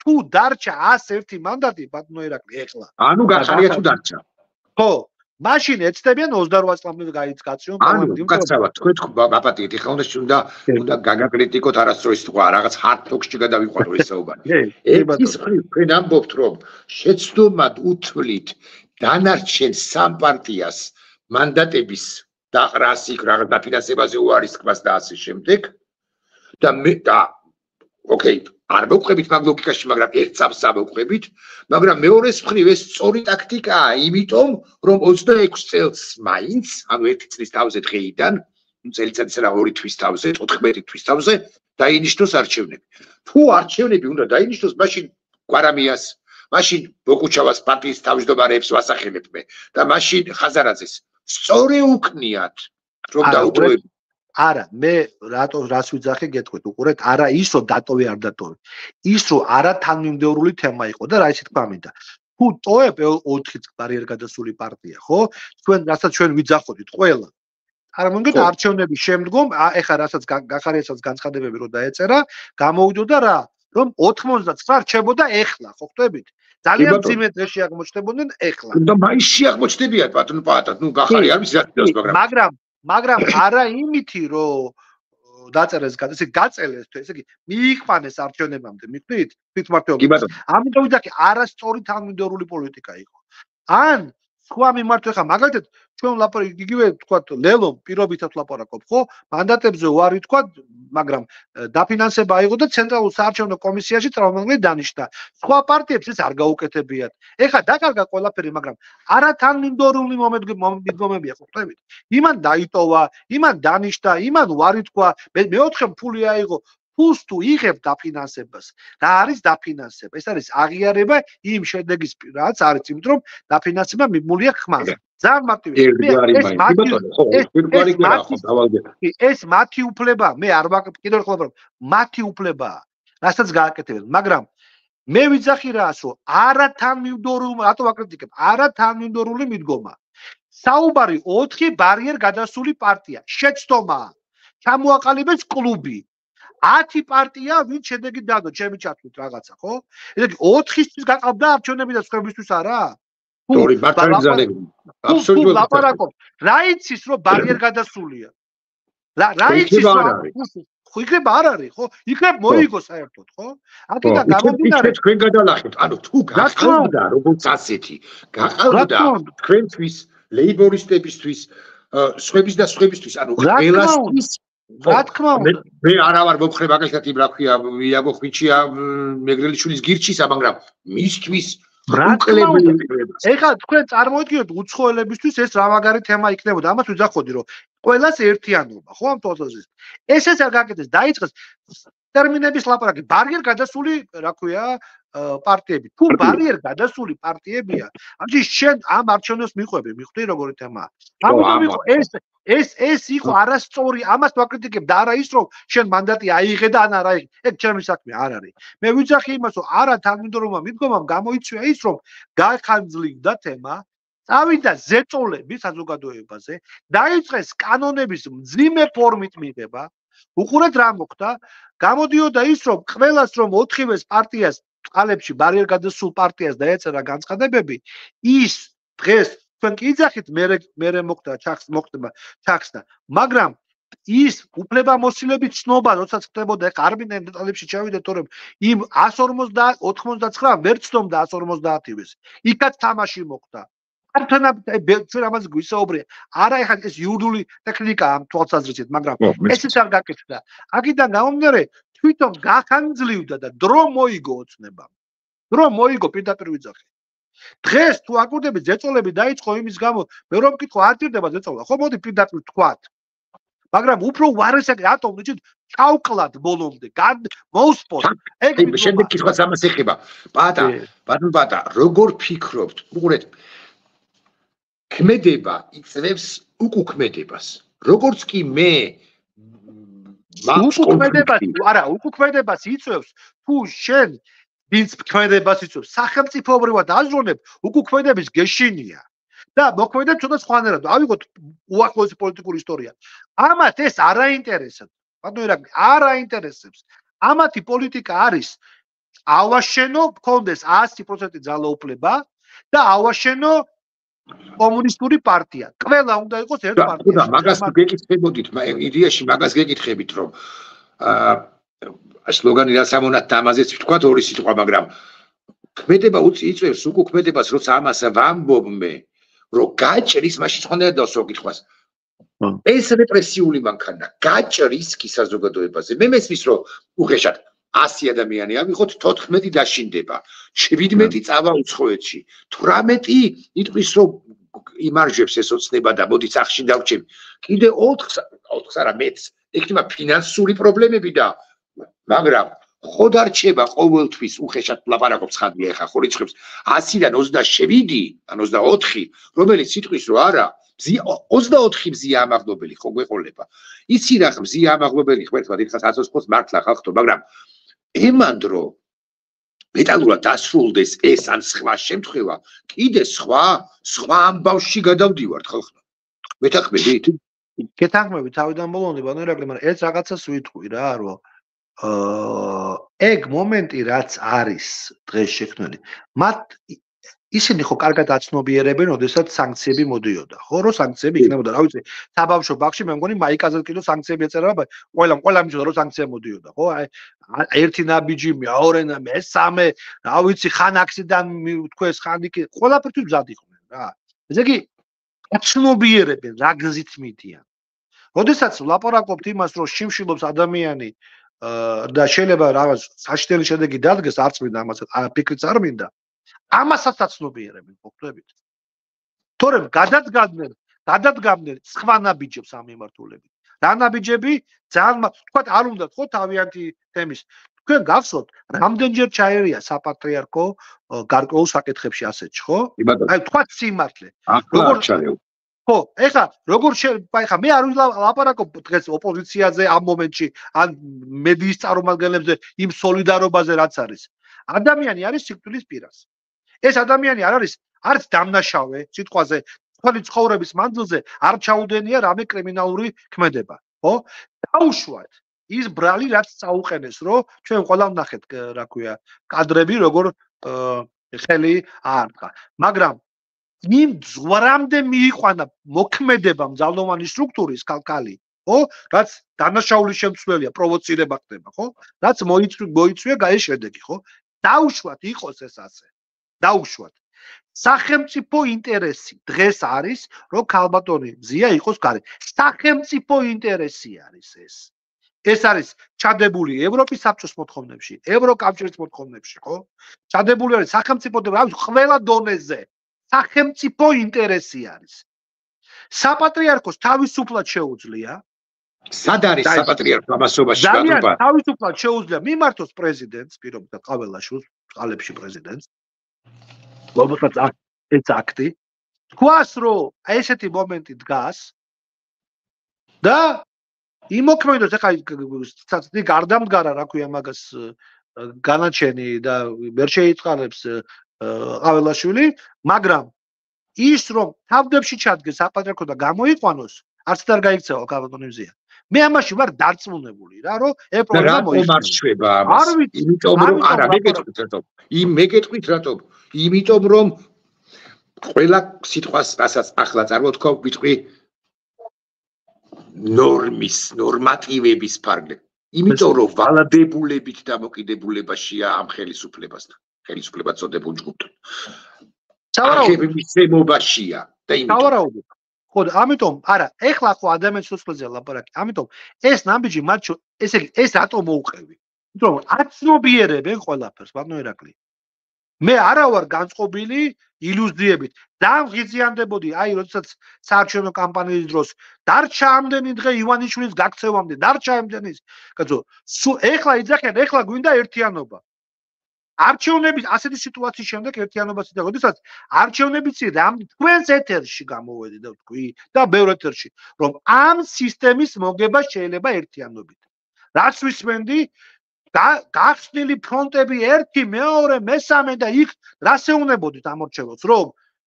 თუ დარჩა 101 მანდატი ბატონო ირაკლი ეხლა. ანუ გახარია თუ დარჩა. ხო, მაშინ ეცდებიან 28 წლამდე გაიწკაციონ პარლამენტი. ანუ გასწავლა, თქვენ გაპატიეთ, ეხლა უნდა გაგაკრიტიკოთ არასდროს თქვა, რაღაც hard talk-ში გადავიყვანო ეს საუბარი. ერთის მხრივ თქვენ ამბობთ, რომ შეცდომად უთვლით დანარჩენ სამ პარტიას მანდატების დაყრას იქ რაღაც დაფინანსებაზე უარის თქმას და ასე შემდეგ. და ოკეი, არ მოვყვებით მაგ ლოგიკაში, მაგრამ ერთ წამს ამოვყვებით, მაგრამ მეორეს მხრივ ეს სწორი ტაქტიკაა, იმიტომ რომ 26 წელს მაინც, ანუ 1 წლის თავზე დღეიდან, წელიწადის რა 2 თვის თავზე, 14 თვის თავზე დაინიშნოს არჩევნები. თუ არჩევნები უნდა დაინიშნოს, მაშინ გვარამიას, მაშინ ბოკუჩავას პარტიის თავმჯდომარეებს ვასახელებ მე და მაშინ ხაზარაძეს სწორი უკნიათ, რომ დაუტოვებთ. არა, მე რას ვიძახე გეტყვით, უყურეთ, არა ის რომ დატოვე არ დატოვე. ის რომ არა თანმიმდევრული თემა იყო და რა ისე თქვა მინდა. თუ ტოვებ 4 ბარიერ გადასული პარტია, ხო? რასაც ჩვენ ვიძახოდით ყველა. წარმოგიდგენთ არჩევნების შემდგომ, ეხლა რასაც გახარიასაც განცხადებები რო დაეწერა, გამოვიდოდა რა, რომ 99 რჩებოდა ეხლა, ხო ხტებით? ძალიან მძიმე დღეში აღმოჩნდებოდნენ ეხლა. და მაისში აღმოჩნდებიან ბატონო პაატა, ნუ გახარია არის რა, მაგრამ არა იმითი რომ დაწერეს ესე გაწელეს თუ ესე იგი მიიყვანეს არჩევნებამდე მიხვდით თვითმმართველობას ამიტომ ვიძახი არასწორი თანმიმდევრული პოლიტიკა იყო ან სხვა მიმართვა ხა მაგალითად ჩვენ ლაპარაკობთ იგივე თქვა ლელომ პირობითად ლაპარაკობ ხო მანდატებზე უარი თქვა მაგრამ დაფინანსება აიღო და ცენტრალურ საარჩევნო კომისიაში წარმომადგენელი დანიშნა სხვა პარტიებს ეს არ გაუკეთებიათ ეხა დაკარგა ყველაფერი მაგრამ არა თანმიმდევრული მიდგომებია ხო ხტებით იმან დაიტოვა იმან დანიშნა იმან უარი თქვა მეოთხე ფული აიღო ფულს თუ იღებ დაფინანსებას რა არის დაფინანსება ეს არის აღიარება იმ შედეგის რაც არის იმიტომ რომ დაფინანსება მიბმულია ხმაზე ძალიან მარტივია ეს მათი უფლება მე არ კიდევ ერთხელ ვამბობ მათი უფლებაა რასაც გააკეთებენ მაგრამ მე ვიძახი რას რომ არათანმიმდევრული რატო ვაკრიტიკებ არათანმიმდევრული მიდგომა საუბარი 4 ბარიერ გადასული პარტია შეცდომაა ჩამოაყალიბეს კლუბი 10 პარტია ვინ შედეგი დადო ჩემი ჩათვლით რაღაცა ხო? ესე იგი 4-ისთვის გაყავდა არჩევნები და სხვებისთვის არა? თორი ბარტალიზანები. აბსოლუტურად. ლაპარაკობ. რა იცის რომ ბარიერ გადასულია? რა იცის რომ ხო იქნება არ არის ხო? იქნებ მოიგო საერთოდ ხო? აქედან გამომდინარე თქვენ გადალახეთ. ანუ თუ გაყავდა როგორც ასეთი, გაყავდა თქვენთვის, ლეიბორისტებისთვის, სხვების და სხვებისთვის, ანუ ყველასთვის რა თქმა უნდა მე არა ვარ მომხრე მაგალითად იმ რა ქვია იაგო ხვიჩია მეგრელიშვილის გირჩისა მაგრამ მისთვის უკლებელი ეხლა თქვენ წარმოიდგინოთ უცხოელებისთვის ეს რა მაგარი თემა იქნებოდა ამას ვიძახოდი რომ ყველას ერთიანობა ხო ამ თვალსაზრისით ეს არ გაკეთდეს დაიწყეს ტერმინების ლაპარაკი ბარიერ გადასული რა ქვია პარტიები თუ ბარიერ გადასული პარტიებია ამჯერ შენ ამ არჩევნებს მიყვები მიხვდი როგორი თემაა ამიტომ იყო ეს იყო არასწორი ამას ვაკრიტიკებ და არა ის რომ შენ მანდატი აიღე და ან არ აიღე ეგ ჩემი საქმე არ არის მე ვიძახი იმას რომ არა თანმიმდევრულმა მიდგომამ გამოიწვია ის რომ გახანძლივდა თემა წავიდა ზეწოლები საზოგადოებაზე დაიწყეს კანონების მძიმე ფორმით მიღება უყურეთ რა მოხდა გამოდიოდა ის რომ ყველას რომ 4-ვეს პარტიას ყალებში ბარიერ გადასულ პარტიას დაეწერა განცხადებები ის დღეს თქვენ კი იძახით მე მოხდა მოხდება ჩაქსდა მაგრამ ის უფლებამოსილების ცნობა როდესაც ხდებოდა ეხა არ მინდა დეტალებში ჩავიდე თორემ იმ 159 ვერ ცნობდა 150-ის იქაც თამაში მოხდა ართან ჩვენ ამას გვისაუბრია არა ეხა ეს იურიდიული ტექნიკაა ამ თვალსაზრისით მაგრამ ესეც არ გაკეთდა აქედან გამომდინარე თვითონ გახანძლივდა და დრო მოიგო ოცნებამ დრო მოიგო პირდაპირ ვიძახე დღეს თუ აკვირდებით ზეწოლები დაიწყო იმის გამო მე რომ მკითხო არ ჭირდება ზეწოლა ხო მოდი პირდაპირ თქვათ მაგრამ უფრო უარესად რატომ ვიჭით ჩავკლად ბოლომდე მოუსპოთ ეგ შემდეგ კითხვაც ამას ეხება პატა ბატონ პატა როგორ ფიქრობთ უყურეთ ქმედება იწევს უკუქმედებას. როგორც კი მე უკუქმედებას იწევს, თუ შენ ვინც ქმედებას იწევს, სახელმწიფოებრივად აზროვნებ, უკუქმედების გეშინია. და მოქმედებს ცოტა სხვანაირად. ავიღოთ უახლოესი პოლიტიკური ისტორია. ამათ ეს არ აინტერესებს. ბატონო ირაკლი, არ აინტერესებს. ამათი პოლიტიკა არის ავაშენო, გქონდეს 100% ძალაუფლება და ავაშენო კომუნისტური პარტია. ყველა უნდა იყოს ერთ პარტიაში. და მაგას გეკითხებოდით, იდეაში მაგას გეკითხებით, რომ სლოგანი რა სამონად და ამაზეც ვთქვათ ორი სიტყვა, მაგრამ ქმედება იწევს უკუქმედებას, როცა ამას ვამბობ მე, რომ გაჭრის მაშინ ხონდა დასო კითხვას. ეს რეპრესიული მანქანა გაჭრის კი საზოგადოებაზე. მე მესმის რომ უხეშად 100 ადამიანი ავიღოთ 14 დაშინდება 17 წავა უცხოეთში 18 იტყვის რომ იმარჯვებს ეს ოცნება და მოდით სახში დავჭიმ კიდე 4 არა მეც ექნება ფინანსური პრობლემები და მაგრამ ხო დარჩება ყოველთვის უხეშად ლაპარაკობს ხანია ხა ხო რიცხვებს 100-დან 27 ან 24 რომელიც იტყვის რომ არა 24 მზია ამაღლობელი ხო გვეყოლება იცი რა მზია ამაღლობელი ხმერთმა დიდხანს აცოცხლოს მართლა ხალხო მაგრამ ემანდრო მეტალურად დასრულდეს ეს ან სხვა შემთხვევა კიდე სხვა ამბავში გადავდივართ ხალხო მეთანხმებით გეთანხმებით თავიდან ბოლომდე ბანო ირაკლი მაგრამ ეს რაღაცას ვიტყვი რა რომ ეგ მომენტი რაც არის დღეს შექმნილი მათ ისინი ხო კარგად აცნობიერებენ, ოდესაც სანქციები მოდიოდა. ხო, რომ სანქციები იქნებოდა, რა ვიცი, საბავშვო ბაღში მე მგონი მაიკაზეც კიდევ სანქციები ეწერა, ყველა მიცოდა რომ სანქცია მოდიოდა, ხო? აი ერთი ნაბიჯი, მეორე, მესამე, რა ვიცი, ხან აქსიდან თქვეს, ხან იქ, ყველაფერთვის მზად იყვნენ რა. ესე იგი აცნობიერებენ რა გზით მიდიან. ოდესაც ვლაპარაკობთ იმას, რომ შიმშილობს ადამიანი და შეიძლება რაღაც საშინელი შედეგი დადგეს, არც მინდა ამას ფიქრიც არ მინდა. ამასაც აცნობიერებენ მოხდებით. თორემ გადადგამდნენ სხვა ნაბიჯებს ამ მიმართულებით. რა ნაბიჯები ძალიან თქვა არ უნდა ხო თავიანთი თემის. თქვენ გახსოვთ, რამდენჯერ ჩაერია საპატრიარქო გარკვეულ საკითხებში ასეთში, ხო? აი თქვა სიმართლე. როგორ ჩაერია? ხო, ეხლა როგორ ეხლა მე არ ვლაპარაკობ დღეს ოპოზიციაზე ამ მომენტში, ან მედიის წარმომადგენლებზე, იმ სოლიდარობაზე რაც არის. ადამიანი არის სიკვდილის პირას. ეს ადამიანი არ არის არც დამნაშავე სიტყვაზე თქვენი ცხოვრების მანძილზე არ ჩაუდენია რამე კრიმინალური ქმედება ხო დაუშვათ ის ბრალი რაც წაუყენეს რომ ჩვენ ყველა ვნახეთ რა ქვია კადრები როგორ ხელი აარტყა მაგრამ იმ ზღვარამდე მიიყვანა მოქმედება მძალოვანი სტრუქტურის კალკალი ხო რაც დამნაშაულის შემცველია პროვოცირება ხდება ხო რაც მოიწვია გაის შედეგი ხო დაუშვათ იყოს ეს ასე დაუშვათ სახელმწიფო ინტერესი დღეს არის რომ ქალბატონი მზია იყოს გარე სახელმწიფო ინტერესი არის ეს არის ჩადებული ევროპის საბჭოს მოთხოვნებში ევროკავშირის მოთხოვნებში ხო ჩადებული არის სახელმწიფო და ყველა დონეზე სახელმწიფო ინტერესი არის საპატრიარქოს თავისუფლად შეუძლია სად არის საპატრიარქო ამასობაში ბატონო თავისუფლად შეუძლია მიმართოს პრეზიდენტს პირობითად ყაველაშვილს ყალებში პრეზიდენტს რომელსაც ეს აქტი თქვას რომ ესეთი მომენტი დგას და იმოქმედოს ახლა ცაცი გარდამდგარა რა ქვია მაგას განაჩენი და ვერ შეიწყალებს ყაველაშვილი მაგრამ ის რომ თავდებში ჩადგეს საპატრიარქო და გამოიყვანოს არც არ გაიქცევა ქალბატონიმზია მე ამაში ვარ დარწმუნებული რა რომ ეს პრობლემა მოიხდება ამას იმიტომ რომ არა მეკეთქვით რატომ იმიტომ რომ ყველა სიტყვას რასაც ახლა წარმოთქვა ვიტყვი ნორმატივების ფარგლე იმიტომ რომ ვალდებულებით დამოკიდებულებაშია ამ ხელისუფლებასთან ხელისუფლება წოდებულ ჯგუფთან არქივებისებობაშია და იმიტომ ხო ამიტომ არა ეხლა ხო ადამიანის სოციალიზაცია ლაპარაკი ამიტომ ეს ნაბიჯი მათ ესე იგი ეს რატომ მოუყევი იმიტომ რომ აცნობიერებენ ყველაფერს ბატონო ირაკლი მე არა ვარ განწყობილი ილუზიებით დამღიზიანდებოდი აი როდესაც საარჩევნო კამპანიის დროს დარჩა ამდენი დღე ივანიშვილის გაქცევამდე დარჩა ამდენის კაცო ეხლა იძახიან ეხლა გვინდა ერთიანობა არჩევნების ასეთი სიტუაციის შემდეგ ერთიანობას იდა, როდესაც არჩევნებიც თქვენს ეთერში გამოვედი და ვთქვი და ბევრ ეთერში, რომ ამ სისტემის მოგება შეიძლება ერთიანობით. რაც ვისმენდი, გახსნილი ფრონტები 1, 2, მესამე და იქ რას ეუნებოდით ამორჩევლებს, რომ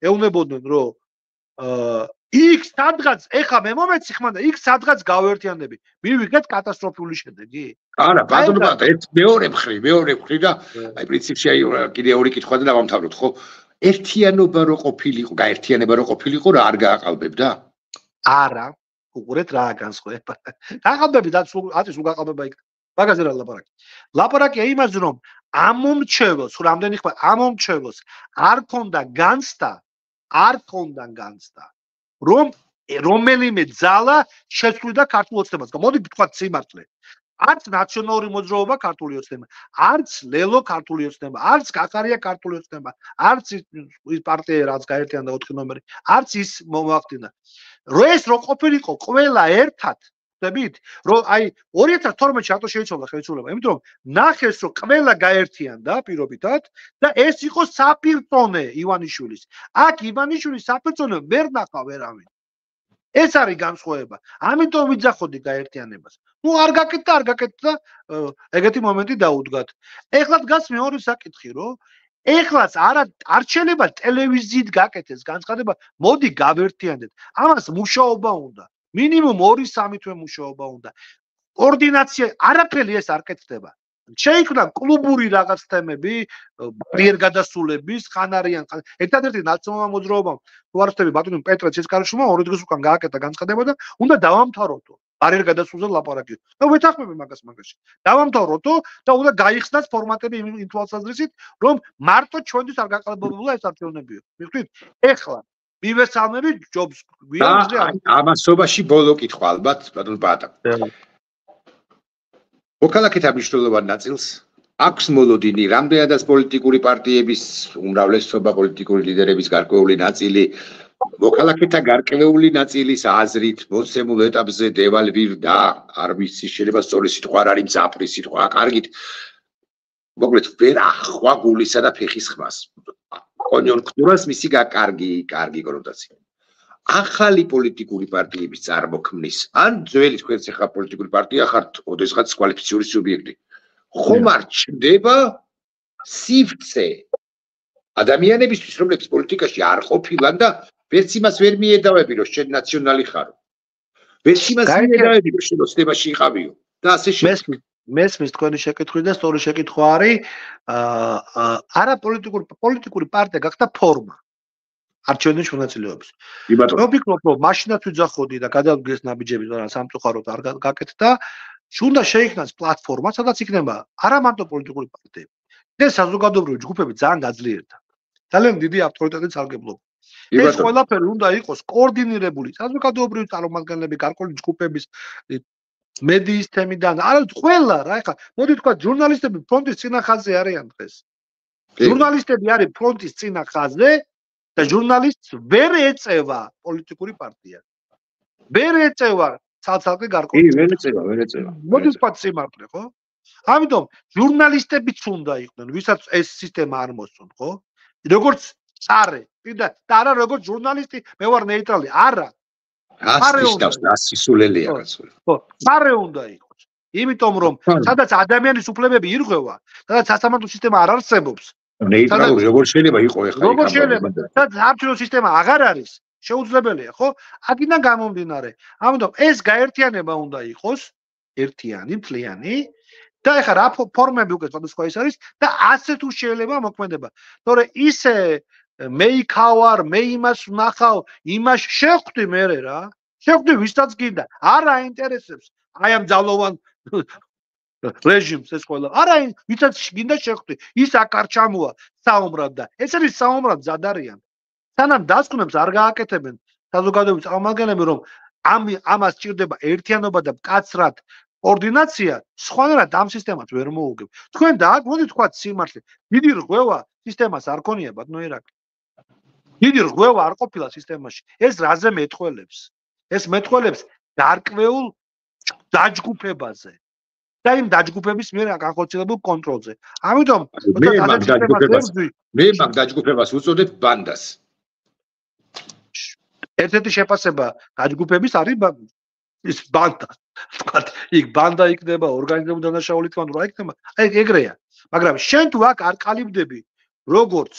ეუნებოდნენ, რომ იქ სადღაც ეხა მე მომეცი ხმანდა იქ სადღაც გავერთიანები მივიღეთ კატასტროფული შედეგი არა ბატონო ერთ მეორე მხრივ და აი პრინციპში აი კიდე ორი კითხვა და დავამთავროთ ხო ერთიანობა რო ყოფილიყო გაერთიანება რო ყოფილიყო რა არ გააყალბებდა არა უყურეთ რა განსხვავება გაყალბები და ათის უგაყალბება იქ მაგაზე რა ლაპარაკია იმაზე რომ ამომრჩევლოს რამდენი ხმა ამომრჩევლოს არ ქონდა განცდა რომ რომელიმე ძალა შეცვლიდა ქართულ ოცნებას. მოდი ვთქვათ სიმართლე. არც ნაციონალური მოძრაობა ქართული ოცნება, არც ლელო ქართული ოცნება, არც კახარია ქართული ოცნება, არც ის პარტია რაც გაერთიანდა 4 ნომერი, არც ის მომახდინა. ეს რო ყოფილიყო ყველა ერთად, ხდებით? რომ აი 2012-ში რატო შეიცვალა ხელისუფლება? იმიტომ რომ ნახეს რომ ყველა გაერთიანდა პირობითად და ეს იყო საფირწონე ივანიშვილის. აქ ივანიშვილის საფირწონე ვერ ნახა ვერავინ. ეს არის განსხვავება. ამიტომ ვიძახოდი გაერთიანებას. ნუ არ გაკეთდა ეგეთი მომენტი დაუდგათ. ეხლა დგას მეორე საკითხი, რომ ეხლაც არ შეიძლება ტელევიზიით გაკეთეს განცხადება, მოდი გავერთიანდეთ. ამას მუშაობა უნდა. მინიმუმ 2-3 თვე მუშაობა უნდა. კოორდინაცია არაფერი ეს არ კეთდება. შეიქმნა კლუბური რაღაც თემები, ბარიერგადასულების, ხანარიან. ერთადერთი ნაციონალურმა მოძრაობამ, თუ არ ვთქვი ბატონო პეტრე ცეცხარიშვილმა 2 დღეს უკან გააკეთა განცხადება და უნდა დავამთავროთო. ბარიერგადასულზე ლაპარაკი. და ვეთანხმები მაგაში. დავამთავროთო და უნდა გაიხსნას ფორმატები იმ თვალსაზრისით, რომ მარტო ჩვენთვის არ გაყალბებულა ეს არჩევნებიო. მიხვდით? ეხლა მივესალმები ჯობს გვიანზე ამასობაში ბოლო კითხვა ალბათ ბატონ პატა. მოქალაქეთა მნიშვნელოვან ნაწილს აქვს მოლოდინი რამდენადაც პოლიტიკური პარტიების უმრავლესობა პოლიტიკური ლიდერების გარკვეული ნაწილი მოქალაქეთა გარკვეული ნაწილის აზრით მოსემულ ეტაპზე დევალვირდა არ ვიცი შეიძლება სწორი სიტყვა არ არის მძაფრი სიტყვა კარგით მოკლედ ვერ ახვა გულისა და ფეხის ხმას კონიუნქტურას მისი კარგი კონოტაცია ახალი პოლიტიკური პარტიების წარმოქმნის ან ძველი თქვენც ახლა პოლიტიკური პარტია ხართ ოდესღაც კვალიფიციური სუბიექტი ხომ არ ჩნდება სივრცე ადამიანებისთვის რომლებიც პოლიტიკაში არ ყოფილან და ვერც იმას ვერ მიედავები რომ შენ ნაციონალი ხარო ვერც იმას მიედავები რომ შენ ოცნებაში იყავიო და ასე შემდეგ მესმის თქვენი შეკითხვით და სწორი შეკითხვა არის არა პოლიტიკური პარტია გახდა ფორმა არჩევნების მონაწილეობის. მე ვფიქრობ, რომ მაშინაც ვიძახოდი და გადავდგეს ნაბიჯები, მაგრამ სამწუხაროდ არ გაკეთდა. უნდა შეიქმნას პლატფორმა, სადაც იქნება არა მარტო პოლიტიკური პარტიები, და საზოგადოებრივი ჯგუფები ძალიან გაძლიერდა. ძალიან დიდი ავტორიტეტით სარგებლობა. ეს ყველაფერი უნდა იყოს კოორდინირებული საზოგადოებრივი წარმომადგენლები, გარკვეული ჯგუფების მედიის თემიდან, არა ყველა რა, ეხლა მოდი თქვა ჟურნალისტები ფრონტის წინა ხაზზე არიან დღეს. ჟურნალისტები არის ფრონტის წინა ხაზზე და ჟურნალისტს ვერ ეწევა პოლიტიკური პარტია. ვერ ეწევა ცალ-ცალკე გარკვეული. ვერ ეწევა. მოდი ვთქვათ სიმართლე, ხო? ამიტომ ჟურნალისტებიც უნდა იყვნენ, ვისაც ეს სისტემა არ მოსწონთ, ხო? როგორც წარე, და არა როგორც ჟურნალისტი, მე ვარ ნეიტრალი, არა. ასისულელია კაცო. ხო, წარე უნდა იყოს. იმიტომ რომ სადაც ადამიანის უფლებები ირღვევა, სადაც სასამართლო სისტემა არ არსებობს. ნეიტრალური როგორ შეიძლება იყოს ეხლა როგორ შეიძლება და არჩევნო სისტემა აღარ არის შეუძლებელია ხო აქედან გამომდინარე ამიტომ ეს გაერთიანება უნდა იყოს ერთიანი მთლიანი და ეხლა რა ფორმები უკვე სხვადასხვა ის არის და ასე თუ შეიძლება მოქმედება თორე ისე მე იქავარ მე იმას ვნახავ იმას შეხვდი მე რა შეხვდი ვისაც გინდა არ აინტერესებს აი ამ ძალოვან რეჟიმს ეს ყველა არა ვისაც გინდა შეხვდი ის აქ არ ჩამოა საომრად და ეს არის საომრად ზადარიან სანამ დასკვნებს არ გააკეთებენ საზოგადოების წარმომადგენლები რომ ამას ჭირდება ერთიანობა და მკაცრად კოორდინაცია სხვანაირად ამ სისტემას ვერ მოუგებ თქვენ და აქ მოდი თქვათ სიმართლე დიდი რღვევა სისტემას არ ქონია ბატონო ირაკლი დიდი რღვევა არ ყოფილა სისტემაში ეს რაზე მეტყველებს ეს მეტყველებს გარკვეულ დაჯგუფებაზე და იმ დაჯგუფების მიერ განხორციელებულ კონტროლზე. ამიტომ მე მაგ დაჯგუფებას უწოდებ ბანდას. ერთ-ერთი შეფასება დაჯგუფების არის ის ბანდა. თქვათ, იქ ბანდა იქნება, ორგანიზებული დანაშაული თქვენ რა იქნება? აი ეგრეა. მაგრამ შენ თუ აქ არ ყალიბდები როგორც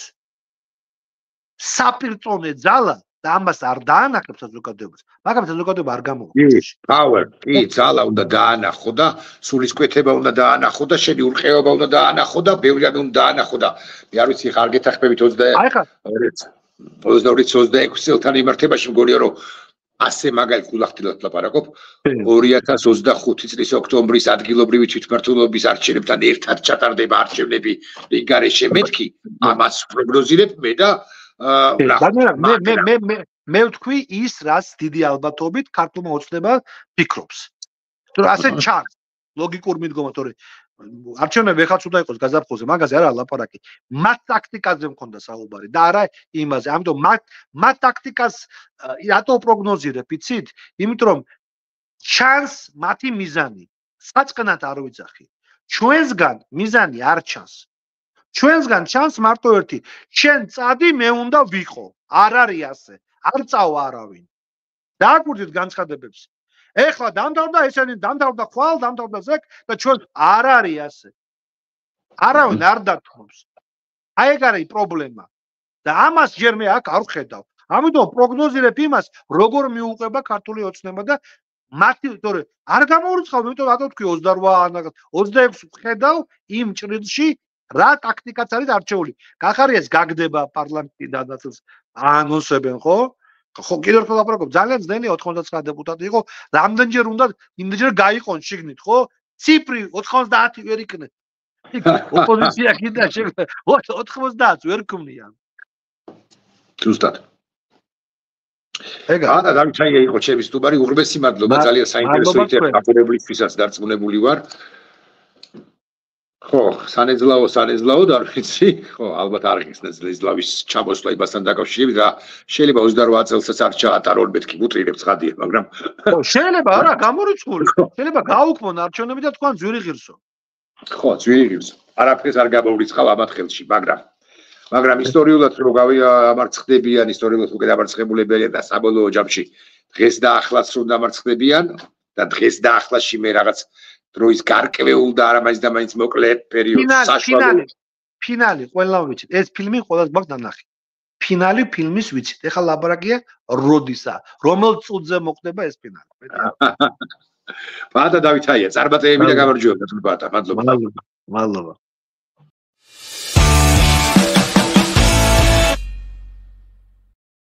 საპირწონე ძალა და ამას არ დაანახებს საზოგადოებას, მაგრამ საზოგადოება არ გამოვა. power, კი, ძალა უნდა დაანახო და სულისკვეთება უნდა დაანახო და შენი ურყევება უნდა დაანახო და ბევრი რამე უნდა დაანახო და მე არ ვიცი ხარ გეთახმებით 22-26 წელთან იმართებაში მგონია რომ ასე მაგალ გულახდილად ლაპარაკობ 2025 წლის ოქტომბრის ადგილობრივი თვითმმართველობის არჩევნებთან ერთად ჩატარდება არჩევნები რიგარეშე მეთქი ამას პროგნოზირებ მე და მე ვთქვი ის რაც დიდი ალბათობით ქართულმა ოცნება ფიქრობს. თუ ასე ჩანს ლოგიკურ მიდგომა, თორე არჩევნები ხაც უნდა იყოს გაზაფხულზე, მაგაზე არა ლაპარაკი. მათ ტაქტიკაზე მქონდა საუბარი და არა იმაზე. ამიტომ მათ ტაქტიკას რატო პროგნოზირებ, იცით? იმიტომ რომ ჩანს მათი მიზანი. საწყნად არ ვიცახი. ჩვენსგან მიზანი არ ჩანს. ჩვენსგან ჩანს მარტო ერთი. შენ წადი, მე უნდა ვიყო. არ არის ასე. არ წავა არავინ. დააკვირდით განცხადებებს. ეხლა დამთავრდა ესენი, დამთავრდა ხვალ, დამთავრდა ზეკ და ჩვენ არ არის ასე. არავინ არ დათმობს. აი ეგ არის პრობლემა. და ამას ჯერ მე აქ არ ვხედავ. ამიტომ პროგნოზირებ იმას, როგორ მიუყვება ქართული ოცნება და მათი, თორე არ გამოურიცხავ, იმიტომ რატო თქვი 28 26 ვხედავ იმ ჭრილში რა ტაქტიკაც არის არჩეული. გახარიას გაგდება პარლამენტი დადასტურს ანონსებენ, ხო? ხო, კიდევ ერთხელ ლაპარაკობ, ძალიან ძნელია 99 დეპუტატი იყო, რამდენჯერ უნდა იმდენჯერ გაიყონ შიგნით, ხო? ციფრი 90 ვერ იქნება. ოპოზიცია კიდე შეგდა 90 ვერ ქმნიან. ზუსტად. ეგა და დამჩაია იყო ჩემი სტუმარი, უღრმესი მადლობა, ძალიან საინტერესო ინტერვიუებისთვისაც დარწმუნებული ვარ. ხო, სანეძლაო და არ ვიცი, ხო, ალბათ არ იქნება ზლავის ჩამოსვლა იმასთან დაკავშირებით და შეიძლება 28 წელსაც არ ჩაატარონ მეთქი გუტრირებ ცხადია, მაგრამ ხო, შეიძლება არა, გამორიცხული. შეიძლება გაუქმონ არჩევნები და თქვენ ძვირი ღირსო. ხო, ძვირი ღირსო. არაფერს არ გამოვრიცხავ ამათ ხელში, მაგრამ ისტორიულად რო გამარცხდებიან, ისტორიულად უკვე დამარცხებულებია და საბოლოო ჯამში დღეს და ახლაც რომ დამარცხდებიან და დღეს და ახლაში მე რაღაც დროის გარკვეულ და არა მაინც და მაინც მოკლე პერიოდს საშუალო ფინალი ყველა ვიცით. ეს ფილმი ყველას გვაქვს დანახი. ფინალი ფილმის ვიცით. ეხლა ლაბარაკია როდისა, რომელ წუთზე მოხდება ეს ფინალი. ბატა დავითაია, წარმატებები და გამარჯვება თუთ ბატა, მადლობა. მადლობა.